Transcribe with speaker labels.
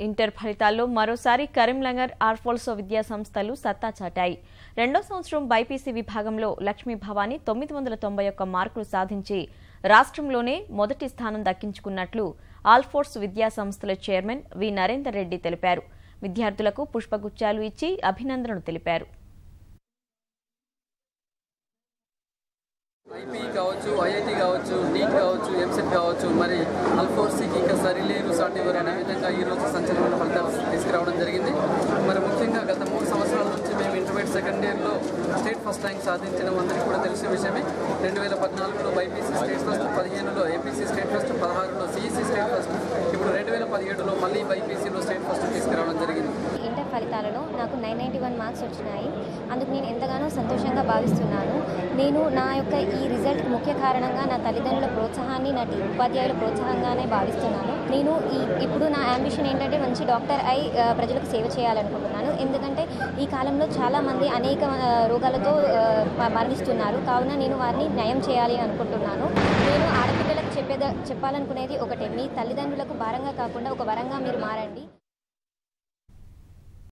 Speaker 1: Inter ఫలితాల్లో మరోసారి కరీంనగర్ ఆర్ఫోల్సో విద్యా సంస్థలు సత్తా చాటాయి. రెండో సంవత్సరం బైపీసీ విభాగంలో లక్ష్మీ భవానీ 991 మార్కులు సాధించి రాష్ట్రంలోనే మొదటి స్థానం దక్కించుకున్నట్లు ఆల్ఫోర్స్ విద్యా సంస్థల చైర్మన్ వి నరేందర్ రెడ్డి తెలిపారు. విద్యార్థులకు పుష్పగుచ్చాలు ఇచ్చి అభినందనలు తెలిపారు.
Speaker 2: ఐపీ కావచ్చు, ఐఐటీ కావచ్చు, నీట్ కావచ్చు, ఎంసెట్ కావచ్చు, మరి ఆల్ఫోర్స్కి ఇంకా సరిలేరు సాటివర్ అనే విధంగా ఈరోజు సంచలన ఫలితాలు తీసుకురావడం జరిగింది. మరి ముఖ్యంగా గత 3 సంవత్సరాల నుంచి మేము ఇంటర్మీడియట్ సెకండ్ ఇయర్లో స్టేట్ ఫస్ట్ ర్యాంక్ సాధించడం అందరికీ కూడా తెలిసిన విషయమే. 2014లో బైపీసీ స్టేట్ ఫస్ట్, 15లో ఏపీసీ స్టేట్ ఫస్ట్, 16లో సిఈసీ స్టేట్ ఫస్ట్, ఇప్పుడు 2017లో మళ్ళీ బైపీసీలో స్టేట్ ఫస్ట్ తీసుకురావడం జరిగింది.
Speaker 3: ఇంటర్ ఫలితాలలో నాకు 991 మార్క్స్ వచ్చినాయి. అందుకు నేను ఎంతగానో సంతోషంగా భావిస్తున్నాను. నేను నా యొక్క ఈ రిజల్ట్కి ముఖ్య కారణంగా నా తల్లిదండ్రుల ప్రోత్సాహాన్ని, నా ఉపాధ్యాయుల ప్రోత్సాహంగానే భావిస్తున్నాను. నేను ఇప్పుడు నా అంబిషన్ ఏంటంటే మంచి డాక్టర్ అయి ప్రజలకు సేవ చేయాలనుకుంటున్నాను. ఎందుకంటే ఈ కాలంలో చాలామంది అనేక రోగాలతో మరణిస్తున్నారు. కావున నేను వారిని నయం చేయాలి అనుకుంటున్నాను. నేను ఆడపిల్లలకు చెప్పాలనుకునేది ఒకటే, మీ తల్లిదండ్రులకు భారంగా కాకుండా ఒక వరంగా మీరు మారండి.